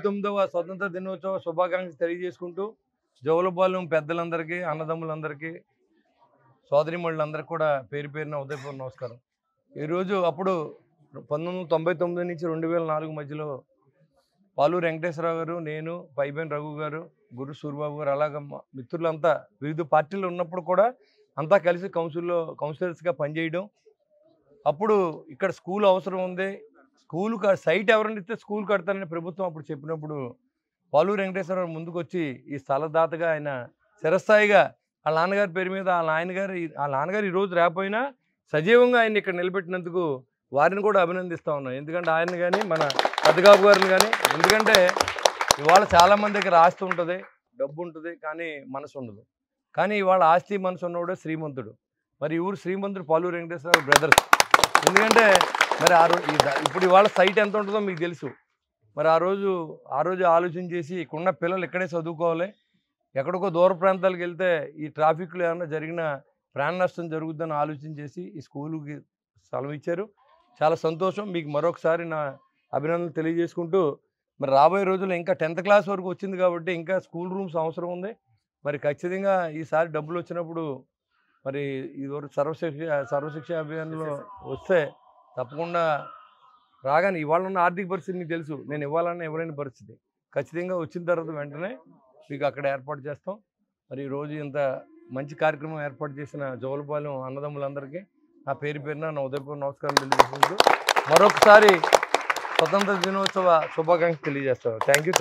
తొమ్మిదవ స్వతంత్ర దినోత్సవ శుభాకాంక్షలు తెలియజేసుకుంటూ జౌలపాలెం పెద్దలందరికీ, అన్నదమ్ములందరికీ, సోదరిమణులందరికీ కూడా పేరు పేరున ఉదయపూర్వ నమస్కారం. ఈరోజు అప్పుడు 1999 నుంచి 2004 మధ్యలో పాలూరు వెంకటేశ్వరరావు గారు, నేను, పైబేన్ రఘు గారు, గురు సూరిబాబు గారు, అలాగ మిత్రులంతా వివిధ పార్టీలు ఉన్నప్పుడు కూడా అంతా కలిసి కౌన్సిలర్స్గా పనిచేయడం. అప్పుడు ఇక్కడ స్కూల్ అవసరం ఉంది, స్కూల్ సైట్ ఎవరైనా ఇస్తే స్కూల్ కడతానని ప్రభుత్వం అప్పుడు చెప్పినప్పుడు పాలూరు వెంకటేశ్వరరావు ముందుకు వచ్చి ఈ స్థలదాతగా ఆయన చిరస్థాయిగా వాళ్ళ నాన్నగారి పేరు మీద వాళ్ళ నాన్నగారు ఈరోజు రాకపోయినా సజీవంగా ఆయన ఇక్కడ నిలబెట్టినందుకు వారిని కూడా అభినందిస్తూ ఉన్నాం. ఎందుకంటే ఆయన కానీ మన పెద్దగాబు గారిని కానీ, ఎందుకంటే ఇవాళ చాలామంది దగ్గర ఆస్తి ఉంటుంది, డబ్బు ఉంటుంది, కానీ మనసు ఉండదు. కానీ ఇవాళ ఆస్తి మనసు ఉన్నవాడే శ్రీమంతుడు. మరి ఊరు శ్రీమంతుడు పాలూరు వెంకటేశ్వరరావు బ్రదర్స్. ఎందుకంటే మరి ఇప్పుడు ఇవాళ సైట్ ఎంత ఉంటుందో మీకు తెలుసు. మరి ఆ రోజు ఆలోచన చేసి ఇక్కడున్న పిల్లలు ఇక్కడే చదువుకోవాలి, ఎక్కడికో దూర ప్రాంతాలకు వెళ్తే ఈ ట్రాఫిక్లో ఏమన్నా జరిగిన ప్రాణ నష్టం జరుగుతుందని ఆలోచన చేసి ఈ స్కూలుకి స్థలం ఇచ్చారు. చాలా సంతోషం. మీకు మరొకసారి నా అభినందనలు తెలియజేసుకుంటూ, మరి రాబోయే రోజుల్లో ఇంకా 10th క్లాస్ వరకు వచ్చింది కాబట్టి ఇంకా స్కూల్ రూమ్స్ అవసరం ఉంది. మరి ఖచ్చితంగా ఈసారి డబ్బులు వచ్చినప్పుడు మరి ఇదివరకు సర్వశిక్ష అభియాన్లో వస్తే తప్పకుండా రాగానే ఇవాళ ఉన్న ఆర్థిక పరిస్థితి మీకు తెలుసు, నేను ఇవ్వాలన్నా ఇవ్వలేని పరిస్థితి. ఖచ్చితంగా వచ్చిన తర్వాత వెంటనే మీకు అక్కడ ఏర్పాటు చేస్తాం. మరి ఈరోజు ఇంత మంచి కార్యక్రమం ఏర్పాటు చేసిన జౌలపాలెం అన్నదమ్ములందరికీ నా పేరు పేరున నా ఉదయపూర్వ నమస్కారం తెలియజేసుకుంటూ మరొకసారి స్వతంత్ర దినోత్సవ శుభాకాంక్షలు తెలియజేస్తాను. Thank you.